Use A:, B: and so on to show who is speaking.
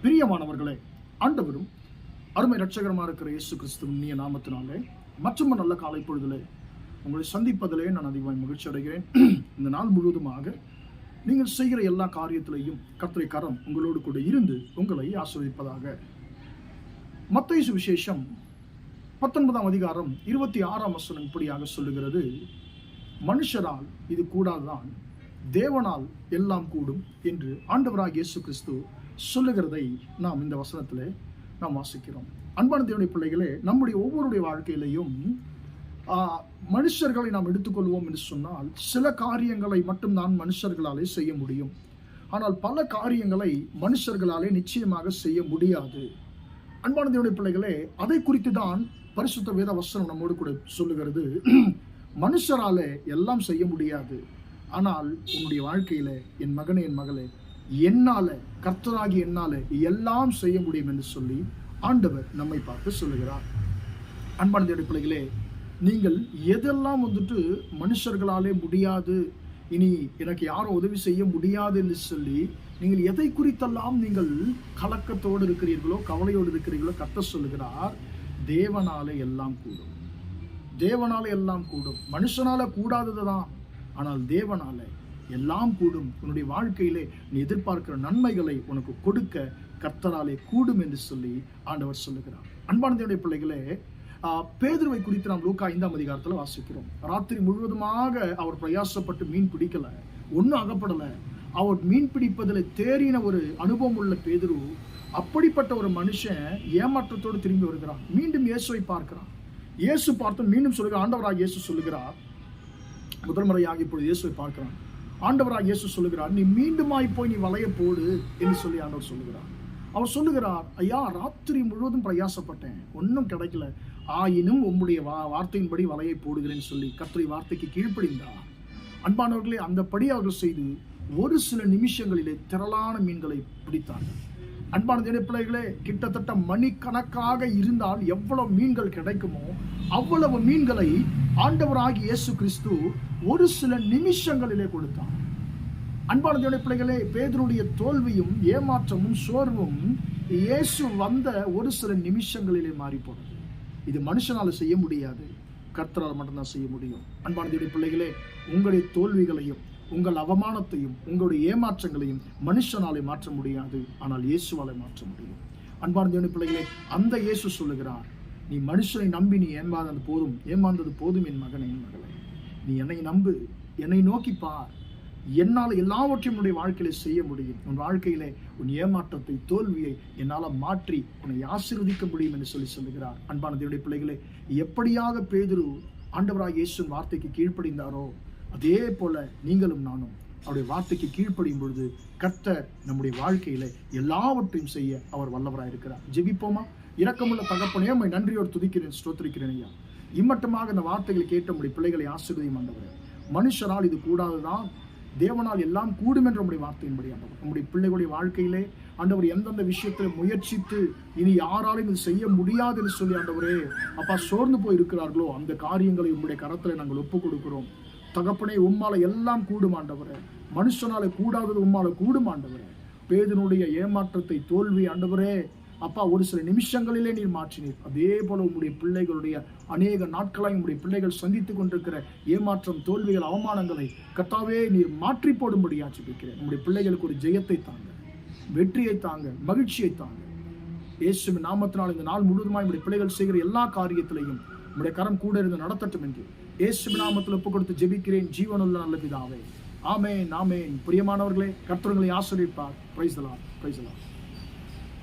A: பிரியமானவர்களே, ஆண்டவரும் அருமை இரட்சகரமாக இருக்கிற இயேசு கிறிஸ்துவின் இனிய நாமத்தினாலே மற்றும் நல்ல காலை பொழுதிலே உங்களை சந்திப்பதிலே நான் அதிகமாக மகிழ்ச்சி அடைகிறேன். இந்த நாள் முழுவதுமாக நீங்கள் செய்கிற எல்லா காரியத்திலையும் கர்த்தருடைய கரம் உங்களோடு கூட இருந்து உங்களை ஆசீர்வதிப்பதாக. மத்தேயு சுவிசேஷம் 19ஆம் அதிகாரம் 26ஆம் வசனம் இப்படியாக சொல்லுகிறது, மனுஷரால் இது கூடாதுதான், தேவனால் எல்லாம் கூடும் என்று ஆண்டவராகிய இயேசு கிறிஸ்து சொல்லுகிறதை நாம் இந்த வசனத்திலே நாம் வாசிக்கிறோம். அன்பான தேவனுடைய பிள்ளைகளே, நம்முடைய ஒவ்வொருடைய வாழ்க்கையிலையும் மனுஷர்களை நாம் எடுத்துக்கொள்வோம் என்று சொன்னால் சில காரியங்களை மட்டும்தான் மனுஷர்களாலே செய்ய முடியும். ஆனால் பல காரியங்களை மனுஷர்களாலே நிச்சயமாக செய்ய முடியாது. அன்பான தேவனுடைய பிள்ளைகளே, அதை குறித்து தான் பரிசுத்த வேத வசனம் நம்மோடு கூட சொல்லுகிறது. மனுஷராலே எல்லாம் செய்ய முடியாது, ஆனால் உன்னுடைய வாழ்க்கையில என் மகனே என் மகளே, என்னால கர்த்தராகி என்னால எல்லாம் செய்ய முடியும் என்று சொல்லி ஆண்டவர் நம்மை பார்த்து சொல்லுகிறார். அன்பான தேவனுடைய பிள்ளைகளே, நீங்கள் எதெல்லாம் மனுஷர்களாலே முடியாது, இனி எனக்கு யாரும் உதவி செய்ய முடியாது என்று சொல்லி நீங்கள் எதை குறித்தெல்லாம் நீங்கள் கலக்கத்தோடு இருக்கிறீர்களோ, கவலையோடு இருக்கிறீர்களோ, கர்த்தர் சொல்லுகிறார், தேவனாலே எல்லாம் கூடும். தேவனாலே எல்லாம் கூடும். மனுஷனால கூடாததுதான், ஆனால் தேவனாலே எல்லாம் கூடும். உன்னுடைய வாழ்க்கையிலே நீ எதிர்பார்க்கிற நன்மைகளை உனக்கு கொடுக்க கர்த்தராலே கூடும் என்று சொல்லி ஆண்டவர் சொல்லுகிறார். அன்பான தேவனுடைய பிள்ளைகளே, பேதுருவை குறித்து நாம் லூக்கா 5ஆம் அதிகாரத்தில் வாசிக்கிறோம். ராத்திரி முழுவதுமாக அவர் பிரயாசப்பட்டு மீன் பிடிக்கல, ஒன்றும் அகப்படலை. அவர் மீன் பிடிப்பதில் தேறின ஒரு அனுபவம் உள்ள பேதுரு, அப்படிப்பட்ட ஒரு மனுஷன் ஏமாற்றத்தோடு திரும்பி வருகிறான். மீண்டும் இயேசுவை பார்க்கிறான். இயேசு பார்த்து மீண்டும் சொல்லுகிறார், ஆண்டவராக இயேசு சொல்லுகிறார், முதல் முறையாக இப்பொழுது இயேசுவை பார்க்கிறான். ஆண்டவராக இயேசு சொல்லுகிறார், நீ மீண்டுமாய் போய் நீ வலைய போடு என்று சொல்லி ஆண்டவர் சொல்லுகிறார். அவர் சொல்லுகிறார், ஐயா, ராத்திரி முழுவதும் பிரயாசப்பட்டேன், ஒன்றும் கிடைக்கல, ஆயினும் உம்முடைய வார்த்தையின்படி வலையை போடுகிறேன்னு சொல்லி கர்த்தருடைய வார்த்தைக்கு கீழ்ப்படிந்தார். அன்பானவர்களே, அந்தபடி அவர்கள் செய்து ஒரு சில நிமிஷங்களிலே திரளான மீன்களை பிடித்தார்கள். அன்பான தேவனுடைய பிள்ளைகளே, கிட்டத்தட்ட மணிக்கணக்காக இருந்தால் எவ்வளவு மீன்கள் கிடைக்குமோ அவ்வளவு மீன்களை ஆண்டவராகிய இயேசு கிறிஸ்து ஒரு சில நிமிஷங்களிலே கொடுத்தார். அன்பான தேவனுடைய பிள்ளைகளே, பேதுருடைய தோல்வியும் ஏமாற்றமும் சோர்வும் இயேசு வந்த ஒரு சில நிமிஷங்களிலே மாறி போனது. இது மனுஷனால செய்ய முடியாது, கர்த்தரால் மட்டும்தான் செய்ய முடியும். அன்பான தேவனுடைய பிள்ளைகளே, உங்களுடைய தோல்விகளையும் உங்கள் அவமானத்தையும் உங்களுடைய ஏமாற்றங்களையும் மனுஷனாலே மாற்ற முடியாது, ஆனால் இயேசுவாலே மாற்ற முடியும். அன்பான தேவனுடைய பிள்ளைகளே, அந்த இயேசு சொல்லுகிறார், நீ மனுஷனை நம்பி நீ ஏமாந்தது போதும் என் மகனே என் மகளே, நீ என்னை நம்பு, என்னை நோக்கி பார், என்னால் எல்லாவற்றையும் உன்னுடைய வாழ்க்கையில செய்ய முடியும். உன் வாழ்க்கையிலே உன் ஏமாற்றத்தை தோல்வியை என்னால் மாற்றி உன்னை ஆசீர்வதிக்க முடியும் என்று சொல்லுகிறார். அன்பான தேவனுடைய பிள்ளைகளே, எப்படியாக பேதுரு ஆண்டவராகிய இயேசுவின் வார்த்தைக்கு கீழ்ப்படிந்தாரோ அதே போல நீங்களும் நானும் அவருடைய வார்த்தைக்கு கீழ்ப்படியும் பொழுது கர்த்தர் நம்முடைய வாழ்க்கையில எல்லாவற்றையும் செய்ய அவர் வல்லவராக இருக்கிறார். ஜெபிப்போமா? இரக்கமுள்ள தகப்பனே, உம்மை நன்றியோடு துதிக்கிறேன், ஸ்தோத்திரிக்கிறேன் ஐயா. இம்மட்டமாக இந்த வார்த்தைகளை கேட்ட நம்முடைய பிள்ளைகளை ஆசீர்வதியும் ஆண்டவரே. மனுஷரால் இது கூடாதுதான், தேவனால் எல்லாம் கூடும் என்ற நம்முடைய வார்த்தையின்படி ஆண்டவர் நம்முடைய பிள்ளைகளுடைய வாழ்க்கையிலே ஆண்டவர் எந்தெந்த விஷயத்தில் முயற்சித்து இனி யாராலும் இது செய்ய முடியாது என்று சொல்லி ஆண்டவரே அப்பா சோர்ந்து போய் இருக்கிறார்களோ அந்த காரியங்களை உங்களுடைய கரத்தில் நாங்கள் ஒப்புக் கொடுக்கிறோம். தகப்பனே, உம்மால எல்லாம் கூடும் ஆண்டவரே, மனுஷனால கூடாதது உம்மால கூடும் ஆண்டவரே. பேதுருடைய ஏமாற்றத்தை தோல்வி ஆண்டவரே அப்பா ஒரு சில நிமிஷங்களிலே நீர் மாற்றினீர். அதே போல உங்களுடைய பிள்ளைகளுடைய அநேக நாட்களாய் உங்களுடைய பிள்ளைகள் சந்தித்துக் கொண்டிருக்கிற ஏமாற்றம், தோல்விகள், அவமானங்களை கர்த்தாவே நீர் மாற்றி போடும்படி ஜெபிக்கிறேன். உங்களுடைய பிள்ளைகளுக்கு ஒரு ஜெயத்தை தாங்க, வெற்றியை தாங்க, மகிழ்ச்சியை தாங்க. இயேசுவின் நாமத்தினால் இந்த நாள் முழுவதுமாய் உங்களுடைய பிள்ளைகள் செய்கிற எல்லா காரியத்திலையும் உங்களுடைய கரம் கூட இருந்து நடத்தட்டும் என்று இயேசுவின் நாமத்தில் ஒப்புக் கொடுத்து ஜெபிக்கிறேன், ஜீவனுள்ள நல்ல பிதாவே. ஆமென், ஆமென். பிரியமானவர்களே, கர்த்தர் உங்களை ஆசீர்வதிப்பார். Praise the Lord, praise the Lord.